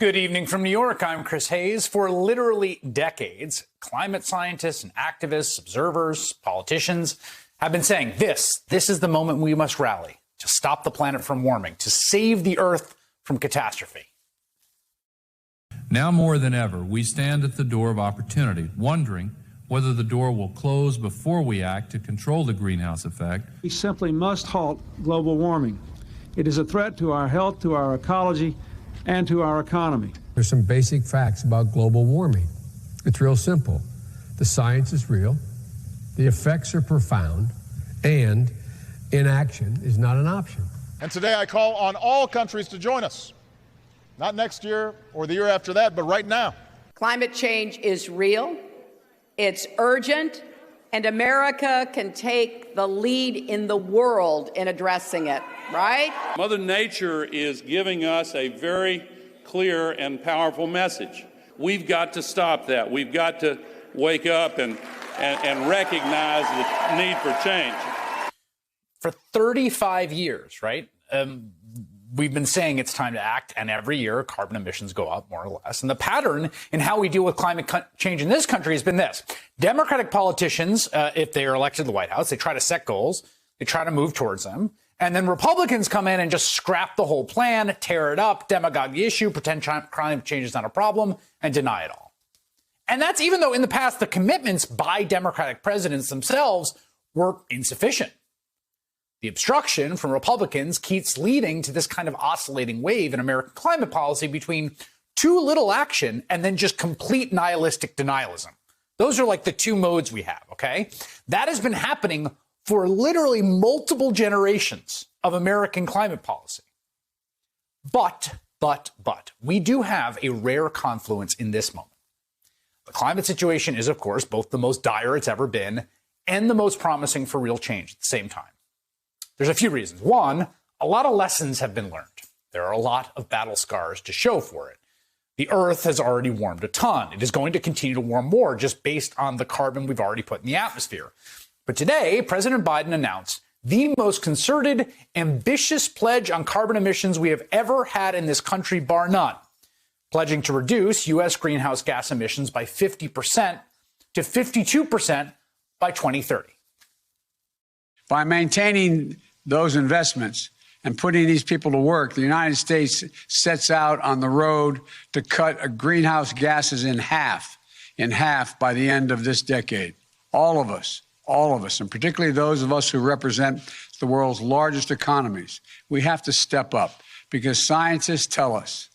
Good evening from New York. I'm Chris Hayes. For literally decades, climate scientists and activists, observers, politicians have been saying this is the moment we must rally to stop the planet from warming, to save the Earth from catastrophe. Now more than ever, we stand at the door of opportunity, wondering whether the door will close before we act to control the greenhouse effect. We simply must halt global warming. It is a threat to our health, to our ecology, and to our economy. There's some basic facts about global warming. It's real simple. The science is real, the effects are profound, and inaction is not an option. And today I call on all countries to join us. Not next year or the year after that, but right now. Climate change is real, it's urgent, and America can take the lead in the world in addressing it, right? Mother Nature is giving us a very clear and powerful message. We've got to stop that. We've got to wake up and recognize the need for change. For 35 years, right? We've been saying it's time to act, and every year carbon emissions go up more or less. And the pattern in how we deal with climate change in this country has been this. Democratic politicians, if they are elected to the White House, they try to set goals, they try to move towards them. And then Republicans come in and just scrap the whole plan, tear it up, demagogue the issue, pretend climate change is not a problem, and deny it all. And that's even though in the past the commitments by Democratic presidents themselves were insufficient. The obstruction from Republicans keeps leading to this kind of oscillating wave in American climate policy between too little action and then just complete nihilistic denialism. Those are like the two modes we have, okay? That has been happening for literally multiple generations of American climate policy. But, we do have a rare confluence in this moment. The climate situation is, of course, both the most dire it's ever been and the most promising for real change at the same time. There's a few reasons. One, a lot of lessons have been learned. There are a lot of battle scars to show for it. The Earth has already warmed a ton. It is going to continue to warm more just based on the carbon we've already put in the atmosphere. But today, President Biden announced the most concerted, ambitious pledge on carbon emissions we have ever had in this country, bar none, pledging to reduce U.S. greenhouse gas emissions by 50% to 52% by 2030. By maintaining those investments and putting these people to work, the United States sets out on the road to cut greenhouse gases in half by the end of this decade. All of us, and particularly those of us who represent the world's largest economies, we have to step up because scientists tell us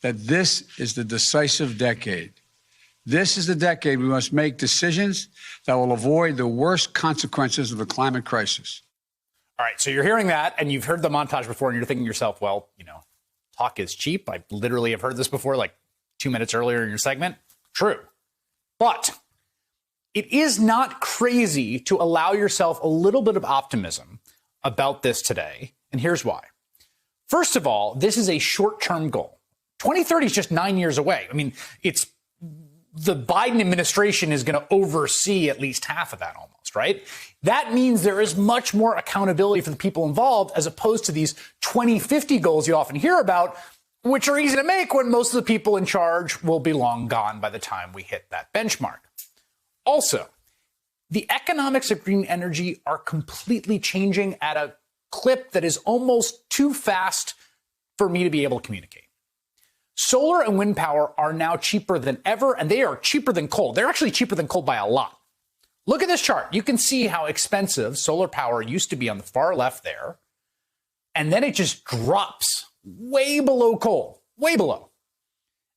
that this is the decisive decade. This is the decade we must make decisions that will avoid the worst consequences of the climate crisis. All right, so you're hearing that, and you've heard the montage before, and you're thinking to yourself, well, talk is cheap. I literally have heard this before, like 2 minutes earlier in your segment. True. But it is not crazy to allow yourself a little bit of optimism about this today, and here's why. First of all, this is a short-term goal. 2030 is just 9 years away. I mean, the Biden administration is going to oversee at least half of that almost, right? That means there is much more accountability for the people involved as opposed to these 2050 goals you often hear about, which are easy to make when most of the people in charge will be long gone by the time we hit that benchmark. Also, the economics of green energy are completely changing at a clip that is almost too fast for me to be able to communicate. Solar and wind power are now cheaper than ever, and they are cheaper than coal. They're actually cheaper than coal by a lot. Look at this chart. You can see how expensive solar power used to be on the far left there, and then it just drops way below coal, way below.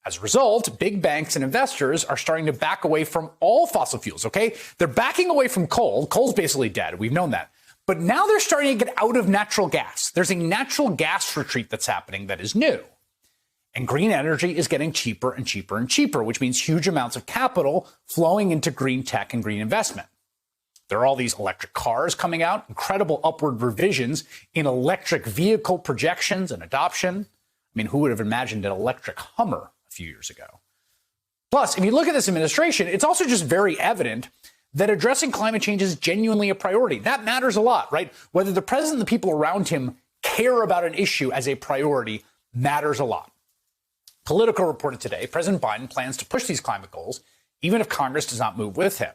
As a result, big banks and investors are starting to back away from all fossil fuels, okay? They're backing away from coal. Coal's basically dead. We've known that. But now they're starting to get out of natural gas. There's a natural gas retreat that's happening that is new. And green energy is getting cheaper and cheaper and cheaper, which means huge amounts of capital flowing into green tech and green investment. There are all these electric cars coming out, incredible upward revisions in electric vehicle projections and adoption. I mean, who would have imagined an electric Hummer a few years ago? Plus, if you look at this administration, it's also just very evident that addressing climate change is genuinely a priority. That matters a lot, right? Whether the president and the people around him care about an issue as a priority matters a lot. Politico reported today President Biden plans to push these climate goals, even if Congress does not move with him.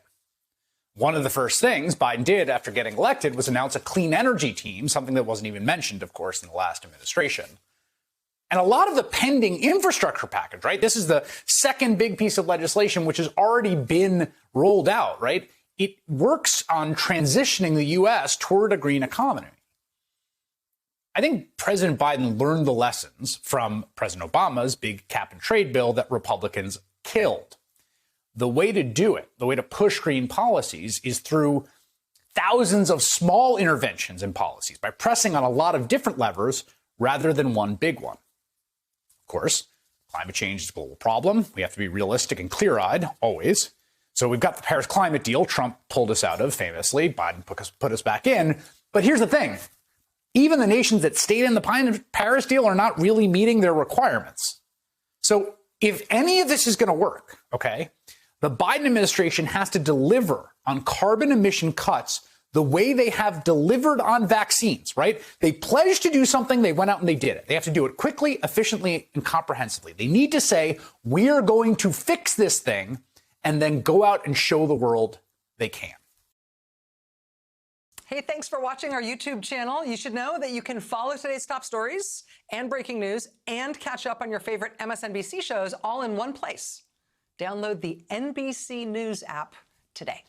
One of the first things Biden did after getting elected was announce a clean energy team, something that wasn't even mentioned, of course, in the last administration. And a lot of the pending infrastructure package, right? This is the second big piece of legislation which has already been rolled out, right? It works on transitioning the U.S. toward a green economy. I think President Biden learned the lessons from President Obama's big cap and trade bill that Republicans killed. The way to do it, the way to push green policies, is through thousands of small interventions in policies by pressing on a lot of different levers rather than one big one. Of course, climate change is a global problem. We have to be realistic and clear-eyed, always. So we've got the Paris climate deal Trump pulled us out of, famously. Biden put us back in. But here's the thing. Even the nations that stayed in the Paris deal are not really meeting their requirements. So if any of this is going to work, okay, the Biden administration has to deliver on carbon emission cuts the way they have delivered on vaccines, right? They pledged to do something, they went out and they did it. They have to do it quickly, efficiently, and comprehensively. They need to say, we are going to fix this thing, and then go out and show the world they can. Hey, thanks for watching our YouTube channel. You should know that you can follow today's top stories and breaking news and catch up on your favorite MSNBC shows all in one place. Download the NBC News app today.